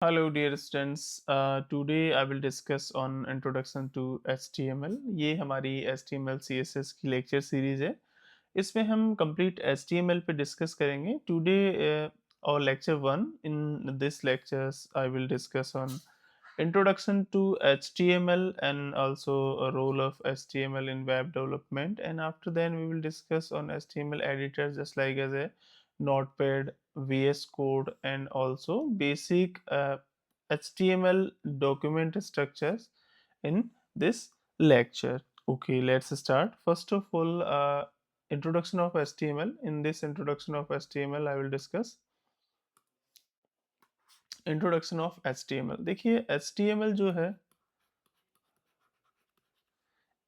Hello, dear students. Today I will discuss on Introduction to HTML. ये हमारी HTML CSS की lecture series है. इसमें हम कंप्लीट HTML पे डिस्कस करेंगे. Today और lecture 1. In this lectures I will discuss on Introduction to HTML and also a role of HTML in web development. And after then we will discuss on HTML editors just like as a Notepad, VS Code, and also basic HTML document structures in this lecture. Okay, let's start. First of all, introduction of HTML. In this introduction of HTML, I will discuss introduction of HTML. देखिए HTML जो है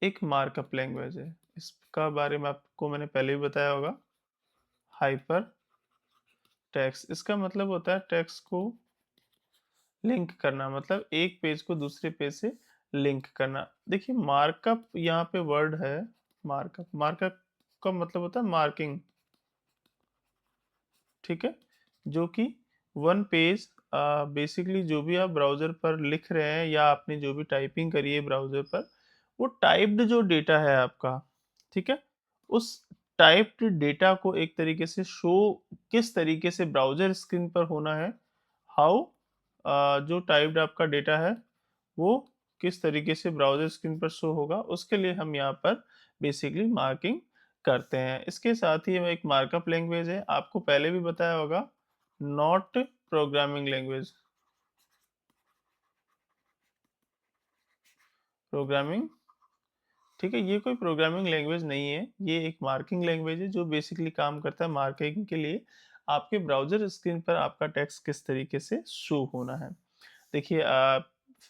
एक markup language है. इसका बारे में आपको मैंने पहले भी बताया होगा. हाइपर टेक्स्ट इसका मतलब होता है टेक्स्ट को लिंक करना, मतलब एक पेज को दूसरे पेज से लिंक करना. देखिए मार्कअप यहाँ पे वर्ड है. मार्कअप मार्कअप का मतलब होता है मार्किंग. ठीक है, जो कि वन पेज बेसिकली जो भी आप ब्राउजर पर लिख रहे हैं या आपने जो भी टाइपिंग करी है ब्राउजर पर, वो टाइप्ड जो डेटा है आपका, ठीक है, उस टाइप्ड डेटा को एक तरीके से शो किस तरीके से ब्राउजर स्क्रीन पर होना है. हाउ जो टाइप्ड आपका डेटा है वो किस तरीके से ब्राउज़र स्क्रीन पर शो होगा, उसके लिए हम यहाँ पर बेसिकली मार्किंग करते हैं. इसके साथ ही एक मार्कअप लैंग्वेज है, आपको पहले भी बताया होगा, नॉट प्रोग्रामिंग लैंग्वेज. प्रोग्रामिंग, ठीक है, ये कोई प्रोग्रामिंग लैंग्वेज नहीं है, ये एक मार्किंग लैंग्वेज है जो बेसिकली काम करता है मार्किंग के लिए. आपके ब्राउज़र स्क्रीन पर आपका टेक्स्ट किस तरीके से शो होना है. देखिए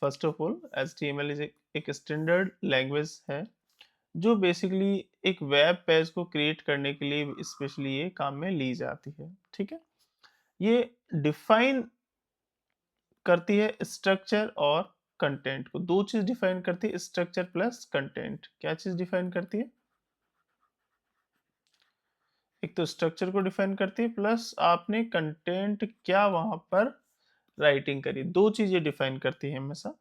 first of all HTML is एक स्टैंडर्ड लैंग्वेज है जो बेसिकली एक वेब पेज को क्रिएट करने के लिए स्पेशली ये काम में ली जाती है. ठीक है, ये डिफाइन करती है स्ट्रक्चर और कंटेंट को. दो चीज डिफाइन करती है, स्ट्रक्चर प्लस कंटेंट. क्या चीज डिफाइन करती है? एक तो स्ट्रक्चर को डिफाइन करती है प्लस आपने कंटेंट क्या वहां पर राइटिंग करी. दो चीजें डिफाइन करती है हमेशा.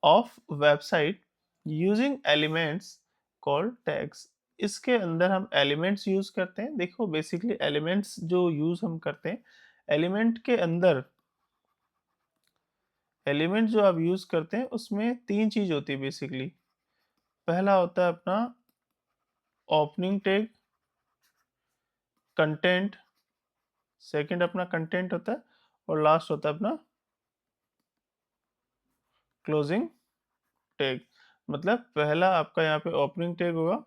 Of website using elements called tags. इसके अंदर हम एलिमेंट्स यूज करते हैं. देखो बेसिकली एलिमेंट्स जो यूज हम करते हैं, एलिमेंट के अंदर एलिमेंट जो आप यूज करते हैं उसमें तीन चीज होती है बेसिकली. पहला होता है अपना ओपनिंग टैग, कंटेंट, सेकंड अपना कंटेंट होता है, और लास्ट होता है अपना क्लोजिंग टैग. मतलब पहला आपका यहाँ पे ओपनिंग टैग होगा,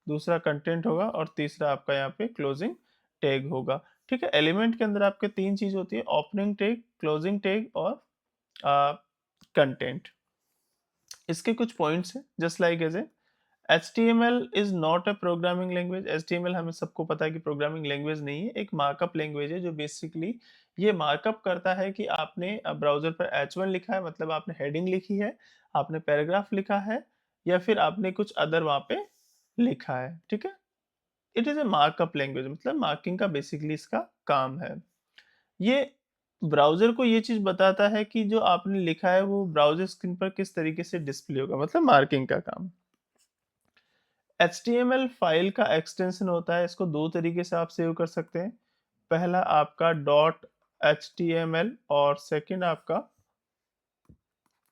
दूसरा कंटेंट होगा और तीसरा आपका यहाँ पे क्लोजिंग टैग होगा. ठीक है, एलिमेंट के अंदर आपके तीन चीज होती है, ओपनिंग टैग, क्लोजिंग टैग और कंटेंट. इसके कुछ पॉइंट्स हैं just like as a HTML is not a programming language. HTML हमें सबको पता है कि प्रोग्रामिंग लैंग्वेज नहीं है, एक मार्कअप लैंग्वेज है जो बेसिकली ये मार्कअप करता है कि आपने ब्राउजर पर H1 लिखा है, मतलब आपने हेडिंग लिखी है, आपने पैराग्राफ लिखा है, या फिर आपने कुछ अदर वहां पे लिखा है. ठीक है, it is a markup language, मतलब मार्किंग का बेसिकली इसका काम है. ये ब्राउजर को ये चीज बताता है कि जो आपने लिखा है वो ब्राउजर स्क्रीन पर किस तरीके से डिस्प्ले होगा, मतलब मार्किंग का काम. HTML फाइल का एक्सटेंशन होता है, इसको दो तरीके से आप सेव कर सकते हैं. पहला आपका डॉट HTML और सेकंड आपका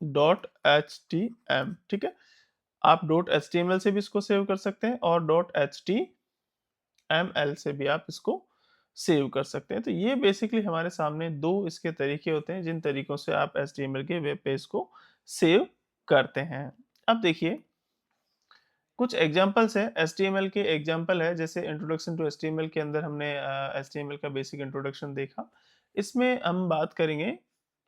डॉट HTM. ठीक है, आप डॉट HTML से भी इसको सेव कर सकते हैं और डॉट HTML से भी आप इसको सेव कर सकते हैं. तो ये बेसिकली हमारे सामने दो इसके तरीके होते हैं जिन तरीकों से आप HTML के वेब पेज को सेव करते हैं. अब देखिए कुछ एग्जांपल्स है, HTML के एग्जांपल है, जैसे इंट्रोडक्शन टू HTML के अंदर हमने HTML का बेसिक इंट्रोडक्शन देखा. इसमें हम बात करेंगे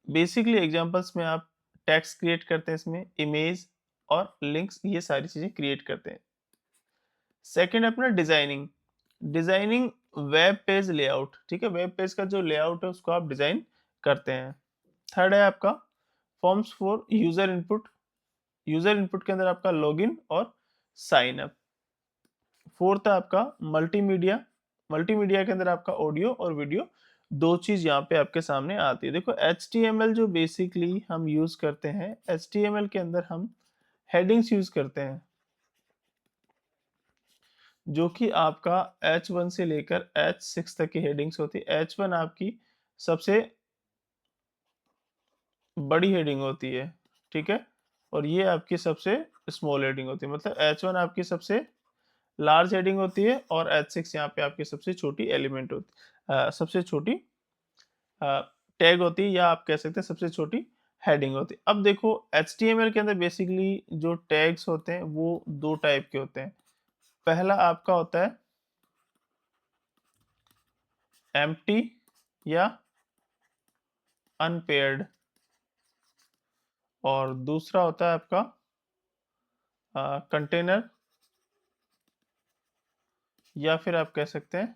बेसिकली एग्जांपल्स में आप टेक्स्ट क्रिएट करते हैं, इसमें इमेज और लिंक्स, ये सारी चीजें क्रिएट करते हैं. सेकंड अपना designing. Designing web page layout. ठीक है, वेब पेज का जो लेआउट है उसको आप डिजाइन करते हैं. थर्ड है आपका forms for user input. User input के अंदर आपका लॉगिन और साइन अप. फोर्थ है आपका मल्टीमीडिया. मल्टीमीडिया के अंदर आपका ऑडियो और वीडियो 2 चीज़ यहाँ पे आपके सामने आती है। देखो एचटीएमएल जो बेसिकली हम यूज़ करते हैं, एचटीएमएल के अंदर हम हेडिंग्स यूज़ करते हैं, जो कि आपका H1 से लेकर H6 तक की हेडिंग्स होती है। H1 आपकी सबसे बड़ी हेडिंग होती है, ठीक है? और ये आपकी सबसे स्मॉल हेडिंग होती है। मतलब H1 आपकी सबसे लार्ज हेडिंग होती है और H6 यहाँ पे आपकी सबसे छोटी एलिमेंट होती सबसे छोटी अ, टैग होती है या आप कह सकते हैं सबसे छोटी हेडिंग होती है। अब देखो एचटीएमएल के अंदर बेसिकली जो टैग्स होते हैं वो 2 टाइप के होते हैं। पहला आपका होता है एम्प्टी या अनपेयर्ड और दूसरा होता है आपका कंटेनर या फिर आप कह सकते हैं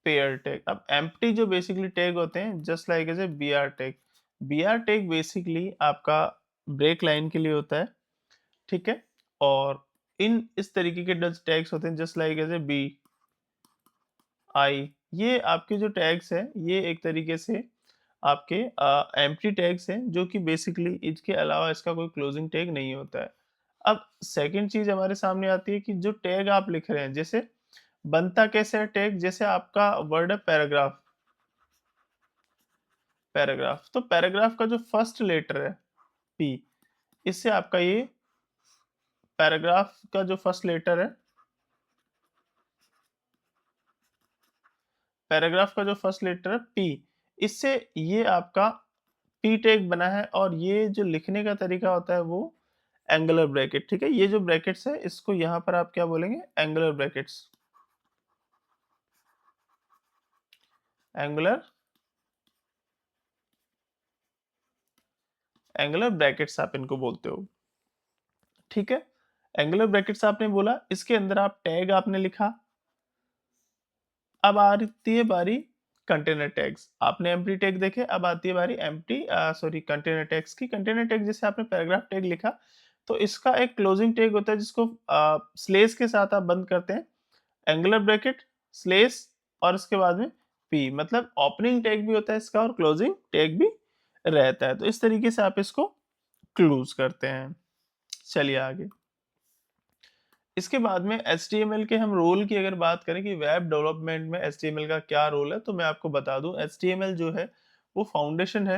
पेयर टैग। अब एम्प्टी जो बेसिकली टैग होते हैं just like as a BR tag. BR tag basically आपका ब्रेक लाइन के लिए होता है, ठीक है? और इन इस तरीके के डज टैग्स होते हैं just like as a B I. ये आपके जो टैग्स हैं ये एक तरीके से आपके एम्प्टी टैग्स हैं जो कि बेसिकली इसके अलावा इसका कोई क्लोजिंग टैग नहीं होता है। अब सेकंड चीज़ हमारे सामने आती है कि जो टैग आप लिख रहे हैं जैसे बनता कैसे है टैग, जैसे आपका वर्ड है पैराग्राफ, पैराग्राफ तो पैराग्राफ का जो फर्स्ट लेटर है पी, इससे आपका ये पैराग्राफ का जो फर्स्ट लेटर है, पैराग्राफ का जो फर्स्ट लेटर है पी, इससे ये आपका पी टैग बना है और ये जो लिखने का तरीका होता है वो एंगुलर ब्रैकेट, ठीक है? ये जो ब्रैकेट्स है इसको यहाँ पर आप क्या बोलेंगे? Angular brackets, angular angular brackets आप इनको बोलते हो, ठीक है? एंगुलर ब्रैकेट्स आपने बोला, इसके अंदर आप टैग आपने लिखा। अब आती है बारी कंटेनर टैग्स। आपने एम्प्टी टैग देखे, अब आती है बारी सॉरी कंटेनर टैग्स की। कंटेनर टैग जैसे आपने पैराग्राफ टैग लिखा, तो इसका एक क्लोजिंग टैग होता है जिसको स्लेस के साथ आप बंद करते हैं। एंगुलर ब्रैकेट, स्लेस और उसके बाद में पी, मतलब ओपनिंग टैग भी होता है इसका और क्लोजिंग टैग भी रहता है। तो इस तरीके से आप इसको क्लोज़ करते हैं। चलिए आगे। इसके बाद में एचटीएमएल के हम रोल की अगर बात करें कि वेब डेवलपमेंट में एचटीएमएल का क्या रोल है, तो मैं आपको बता दूं एचटीएमएल जो है वो फाउंडेशन है।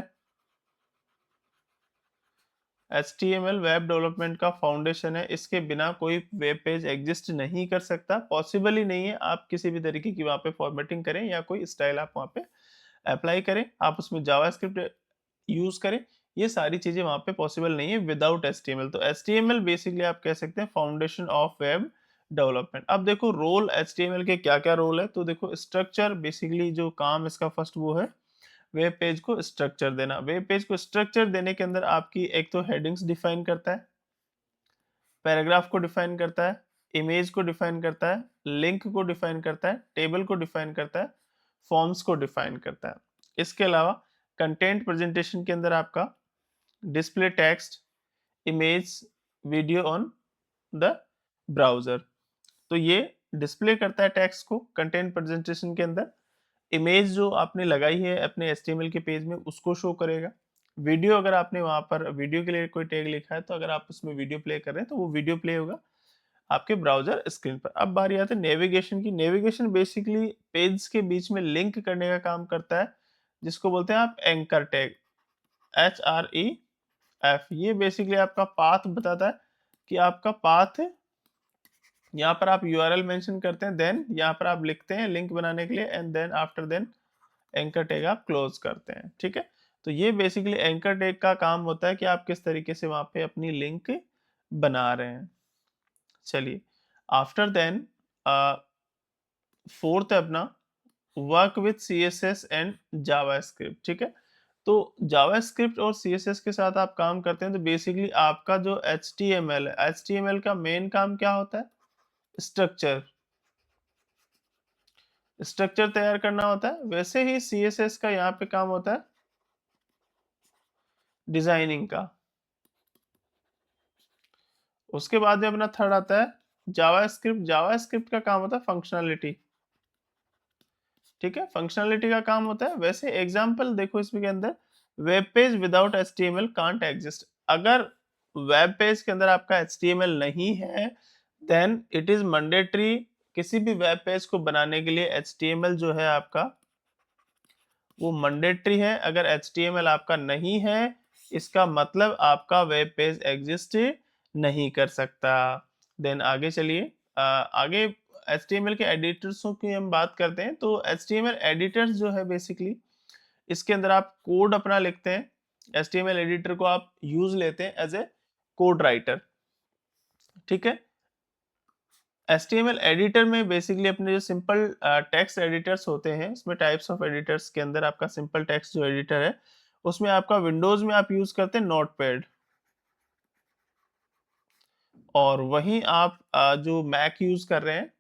एचटीएमएल वेब डेवलपमेंट का फाउंडेशन है, इसके बिना कोई वेब पेज एग्जिस्ट नहीं कर सकता, पॉसिबल ही नहीं है आप किसी भी तरीके की वहाँ पे फॉर्मेटिंग करें या कोई स्टाइल आप वहाँ पे अप्लाई करें, आप उसमें जावास्क्रिप्ट यूज़ करें, ये सारी चीज़ें वहाँ पे पॉसिबल नहीं है विदाउट एचटीएमएल। तो एचटीएमएल बेसिकली आप कह सकते हैं फाउंडेशन ऑफ वेब डेवलपमेंट। अब देखो रोल एचटीएमएल के क्या-क्या रोल है, तो देखो स्ट्रक्चर बेसिकली जो काम इसका फर्स्ट वो है वेब पेज को स्ट्रक्चर देना। वेब पेज को स्ट्रक्चर देने के अंदर आपकी एक तो हेडिंग्स डिफाइन करता है, पैराग्राफ को डिफाइन करता है, इमेज को डिफाइन करता है, लिंक को डिफाइन करता है, टेबल को डिफाइन करता है, फॉर्म्स को डिफाइन करता है। इसके अलावा कंटेंट प्रेजेंटेशन के अंदर आपका display text, image, video on the browser. तो ये डिस्प्ले करता है टेक्स्ट को कंटेंट प्रेजेंटेशन के अंदर। इमेज जो आपने लगाई है अपने एचटीएमएल के पेज में उसको शो करेगा। वीडियो अगर आपने वहाँ पर वीडियो के लिए कोई टैग लिखा है तो अगर आप उसमें वीडियो प्ले कर रहे हैं तो वो वीडियो प्ले होगा आपके ब्राउज़र स्क्रीन पर। अब बारी आती है नेविगेशन की। नेविगेशन बेसिकली पेज के बीच में लिंक करने का काम करता है, जिसको बोलते हैं आप एंकर टैग, HREF। ये बेसिकली आपका पाथ बताता है कि आपका पाथ यहाँ पर आप यूआरएल मेंशन करते हैं, देन यहाँ पर आप लिखते हैं लिंक बनाने के लिए and then after then anchor tag आप क्लोज करते हैं, ठीक है? तो ये बेसिकली एंकर टैग का काम होता है कि आप किस तरीके से वहाँ पे अपनी लिंक बना रहे हैं। चलिए, आफ्टर देन फोर्थ है अपना work with CSS and JavaScript, ठीक है? तो जावास्क्रिप्ट और सीएसएस के साथ आप काम करते हैं तो बेसिकली आपका जो एचटीएमएल है, एचटीएमएल का मेन काम क्या होता है? स्ट्रक्चर, स्ट्रक्चर तैयार करना होता है। वैसे ही सीएसएस का यहाँ पे काम होता है डिजाइनिंग का। उसके बाद में अपना थर्ड आता है जावास्क्रिप्ट। जावास्क्रिप्ट का काम होता है फंक्शनैलिटी, ठीक है? फंक्शनैलिटी का काम होता है। वैसे एग्ज़ाम्पल देखो इसमें के अंदर, web page without HTML can't exist. अगर वेब पेज के अंदर आपका एचटीएमएल नहीं है, देन इट इज़ मैंडेटरी किसी भी वेब पेज को बनाने के लिए एचटीएमएल जो है आपका, वो मैंडेटरी है। अगर एचटीएमएल आपका नहीं है, इसका मतलब आपका वेब पेज एग्जिस्ट नहीं कर सकता। देन आगे चलिए, आगे एचटीएमएल के एडिटर्सों की हम बात करते हैं। तो एचटीएमएल एडिटर्स जो है बेसिकली, इसके अंदर आप कोड अपना लिखते हैं। एचटीएमएल एडिटर को आप यूज़ लेते हैं एज़ ए कोड राइटर, ठीक है? एचटीएमएल एडिटर में बेसिकली अपने जो सिंपल टेक्स्ट एडिटर्स होते हैं, इसमें टाइप्स ऑफ एडिटर्स के अंदर आपका सिंपल टेक्स्ट जो एडिटर है, उसमें आपका विंडोज में आप यूज करते हैं नोटपैड, और वहीं आप जो मैक यूज कर रहे हैं,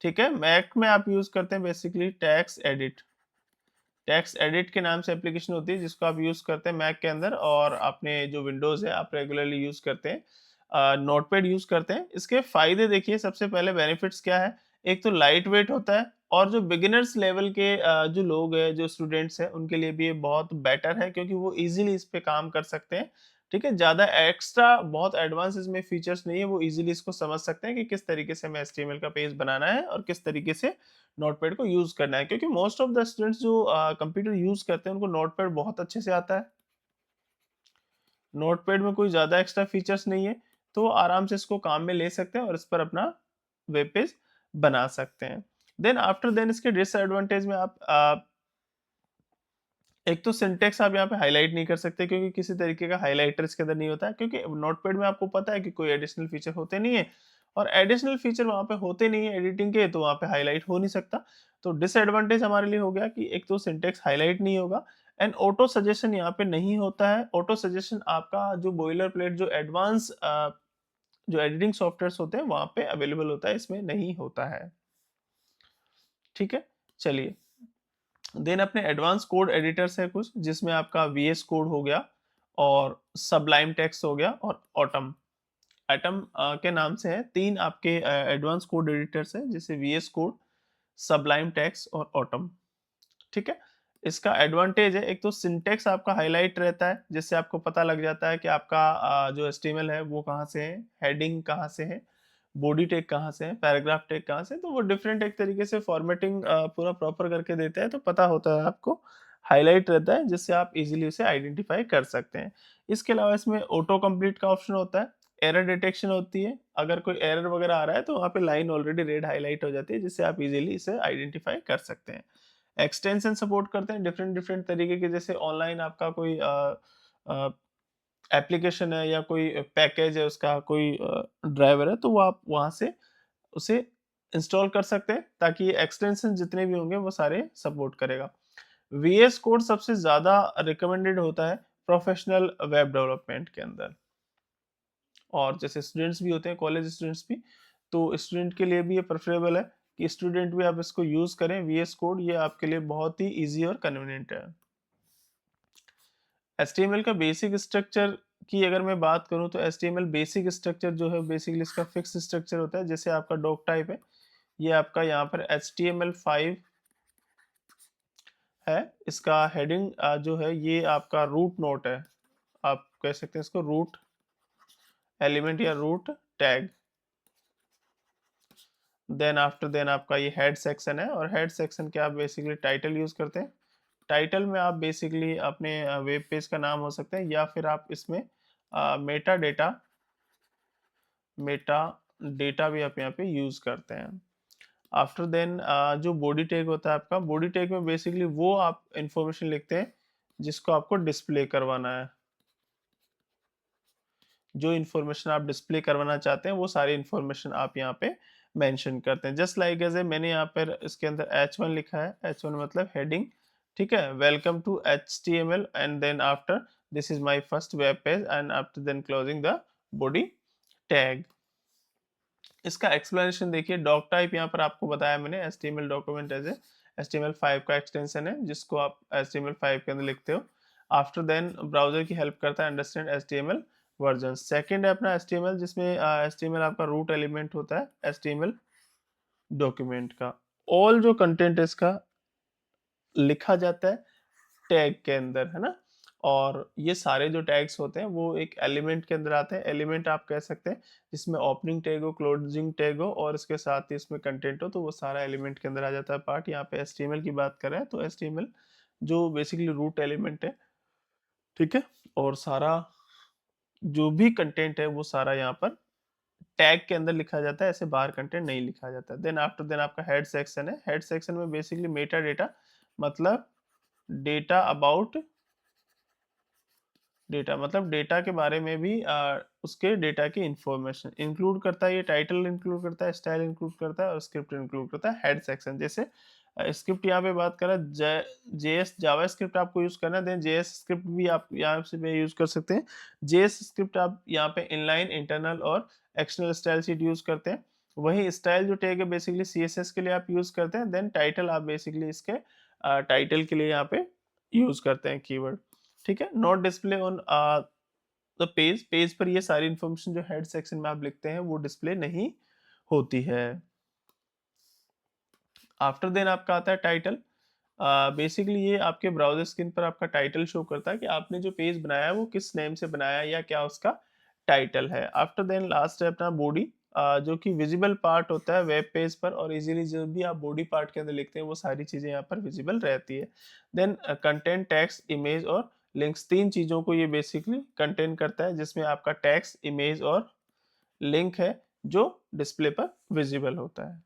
ठीक है, मैक में आप यूज करते हैं basically text edit. Text edit के नाम से एप्लीकेशन होती है जिसको आप यूज करते हैं मैक के अंदर, और अपने जो विंडोज है आप रेगुलरली यूज करते हैं, नोटपैड यूज करते हैं। इसके फायदे देखिए, सबसे पहले बेनिफिट्स क्या है। एक तो लाइट वेट होता है, और जो बिगिनर्स लेवल के जो लोग हैं, जो स्टूडेंट्स हैं, उनके लिए भी ये बहुत बेटर है, क्योंकि वो इजीली इस पे काम कर सकते हैं। ठीक है, ज्यादा एक्स्ट्रा बहुत एडवांस इसमें फीचर्स नहीं है, वो इजीली इसको समझ सकते हैं कि किस तरीके से हमें एचटीएमएल का पेज बनाना है और किस तरीके से नोटपैड को यूज करना है, क्योंकि मोस्ट ऑफ द स्टूडेंट्स जो कंप्यूटर यूज करते हैं उनको नोटपैड बहुत अच्छे से आता है। नोटपैड में कोई ज्यादा एक्स्ट्रा फीचर्स नहीं है, तो वो आराम से इसको काम में ले सकते हैं और इस पर अपना वेब पेज बना सकते हैं। देन आफ्टर देन इसके डिसएडवांटेज में आप एक तो सिंटेक्स आप यहाँ पे हाईलाइट नहीं कर सकते, क्योंकि किसी तरीके का हाइलाइटर इसके अंदर नहीं होता है, क्योंकि नोटपैड में आपको पता है कि कोई एडिशनल फीचर होते नहीं है, और एडिशनल फीचर वहाँ पे होते नहीं है एडिटिंग के, तो वहाँ पे हाईलाइट हो नहीं सकता। तो डिसएडवांटेज हमारे लिए हो गया कि एक तो सिंटेक्स हाईलाइट नहीं होगा, एंड ऑटो सजेशन यहाँ पे नहीं होता है। ऑटो सजेशन आपका जो बॉयलर प्लेट, जो एडवांस जो एडिटिंग सॉफ्टवेयर होते हैं वहाँ पे अवेलेबल होता है, इसमें नहीं होता है। ठीक है, चलिए। देन अपने एडवांस कोड एडिटर्स है कुछ, जिसमें आपका वीएस कोड हो गया, और सबलाइम टेक्स्ट हो गया, और ऑटम। एटम के नाम से है, तीन आपके एडवांस कोड एडिटर्स हैं, जैसे वीएस कोड, सबलाइम टेक्स्ट और ऑटम। ठीक है, इसका एडवांटेज है, एक तो सिंटेक्स आपका हाईलाइट रहता है, जिससे आपको पता लग जाता है कि आपका जो एचटीएमएल है वो कहाँ से है, हेडिंग कहाँ से है, बॉडी टैग कहाँ से है, पैराग्राफ टैग कहाँ से है, तो वो डिफरेंट एक तरीके से फॉर्मेटिंग पूरा प्रॉपर करके देते हैं, तो पता होता है आपको, हाईलाइट रहता है, जिससे आप इजीली उसे आइडेंटिफाई कर सकते हैं। इसके अलावा इसमें ऑटो कंप्लीट का ऑप्शन होता है, एरर डिटेक्शन होती है, अगर कोई एरर वगैरह आ रहा है तो वहाँ पे लाइन ऑलरेडी रेड हाईलाइट हो जाती है, जिससे आप इजीली इसे आइडेंटिफाई कर सकते हैं। एक्सटेंशन सपोर्ट करते हैं डिफरेंट डिफरेंट तरीके के, जैसे ऑनलाइन आपका कोई एप्लीकेशन है या कोई पैकेज है, उसका कोई ड्राइवर है, तो वो आप वहाँ से उसे इंस्टॉल कर सकते हैं, ताकि ये एक्सटेंशन जितने भी होंगे वो सारे सपोर्ट करेगा। वीएस कोड सबसे ज़्यादा रिकमेंडेड होता है प्रोफेशनल वेब डेवलपमेंट के अंदर, और जैसे स्टूडेंट्स भी होते हैं, कॉलेज स्टूडेंट्स भी, तो स्टूडेंट के लिए भी ये प्रेफरेबल है कि स्टूडेंट भी आप इसको यूज़ करें। वीएस कोड ये आपके लिए बहुत ही ईज़ी और कन्वीनिएंट है। एचटीएमएल का बेसिक स्ट्रक्चर की अगर मैं बात करूं, तो एचटीएमएल बेसिक स्ट्रक्चर जो है बेसिकली इसका फिक्स स्ट्रक्चर होता है। जैसे आपका डॉक टाइप है, ये आपका यहाँ पर HTML5 है, इसका हेडिंग जो है ये आपका रूट नोट है, आप कह सकते हैं इसको रूट एलिमेंट या root tag. Then after then आपका ये हेड सेक्शन है, और हेड सेक्शन के आप बेसिकली टाइटल यूज करते हैं। टाइटल में आप बेसिकली अपने वेब पेज का नाम हो सकते हैं, या फिर आप इसमें मेटा डेटा मेटा डेटा भी आप यहाँ पे यूज करते हैं। आफ्टर देन जो बॉडी टैग होता है आपका, बॉडी टैग में बेसिकली वो आप इंफॉर्मेशन लिखते हैं जिसको आपको डिस्प्ले करवाना है। जो इन्फॉर्मेशन आप डिस्प्ले करवाना चाहते हैं वो सारी इन्फॉर्मेशन आप यहाँ पे मेंशन करते हैं। जस्ट लाइक एज ए मैंने यहाँ पर इसके अंदर H1 लिखा है, H1 मतलब हेडिंग। ठीक है, welcome to HTML, and then after this is my first web page, and after then closing the body tag. इसका एक्सप्लेनेशन देखिए, डॉक टाइप यहाँ पर आपको बताया मैंने, HTML document as a HTML5 का एक्सटेंशन है, जिसको आप HTML5 के अंदर लिखते हो। आफ्टर देन ब्राउजर की हेल्प करता है अंडरस्टैंड HTML वर्जन। सेकंड है अपना HTML, जिसमें HTML आपका रूट एलिमेंट होता है HTML डॉक्यूमेंट का। ऑल जो कंटेंट है इसका लिखा जाता है टैग के अंदर, है ना? और ये सारे जो टैग्स होते हैं वो एक एलिमेंट के अंदर आते हैं। एलिमेंट आप कह सकते हैं जिसमें ओपनिंग टैग हो, क्लोजिंग टैग हो और इसके साथ ही इसमें कंटेंट हो, तो वो सारा एलिमेंट के अंदर आ जाता है पार्ट। यहाँ पे एचटीएमएल की बात कर रहे हैं तो एचटीएमएल जो बेसिकली रूट एलिमेंट है, ठीक है? और सारा जो भी कंटेंट है वो सारा यहाँ पर टैग के अंदर लिखा जाता है, ऐसे बाहर कंटेंट नहीं लिखा जाता। देन आफ्टर देन आपका हेड सेक्शन है। हेड सेक्शन में बेसिकली मेटा डेटा मतलब डेटा अबाउट डेटा मतलब डेटा के बारे में भी उसके डेटा की इंफॉर्मेशन इंक्लूड करता है। ये टाइटल इंक्लूड करता है, स्टाइल इंक्लूड करता है और स्क्रिप्ट इंक्लूड करता है। हेड सेक्शन जैसे स्क्रिप्ट यहाँ पे बात करें जेएस जावा स्क्रिप्ट आपको यूज करना है, देन जेएस स्क्रिप्ट भी आप यहाँ से भी यूज कर सकते हैं। जेएस स्क्रिप्ट आप यहाँ पे इनलाइन, इंटरनल और एक्सटर्नल स्टाइल शीट यूज करते हैं। वही स्टाइल जो टैग है बेसिकली सीएसएस के लिए आप यूज करते हैं। देन टाइटल आप बेसिकली इसके टाइटल के लिए यहाँ पे यूज करते हैं कीवर्ड, ठीक है? Not display on the page, page पर ये सारी इन्फॉर्मेशन जो हेड सेक्शन में आप लिखते हैं वो डिस्प्ले नहीं होती है। आफ्टर देन आपका आता है टाइटल। बेसिकली ये आपके ब्राउज़र स्क्रीन पर आपका टाइटल शो करता है कि आपने जो पेज बनाया है वो किस नेम से बनाया है या क्या उसका टाइटल है। आफ्टर देन लास्ट है अपना बॉडी, जो कि विजिबल पार्ट होता है वेब पेज पर और इजीली जो भी आप बॉडी पार्ट के अंदर लिखते हैं वो सारी चीज़ें यहाँ पर विजिबल रहती है। देन कंटेंट, टेक्स्ट, इमेज और लिंक्स, 3 चीज़ों को ये बेसिकली कंटेन करता है जिसमें आपका टेक्स्ट, इमेज और लिंक है जो डिस्प्ले पर विजिबल होता है।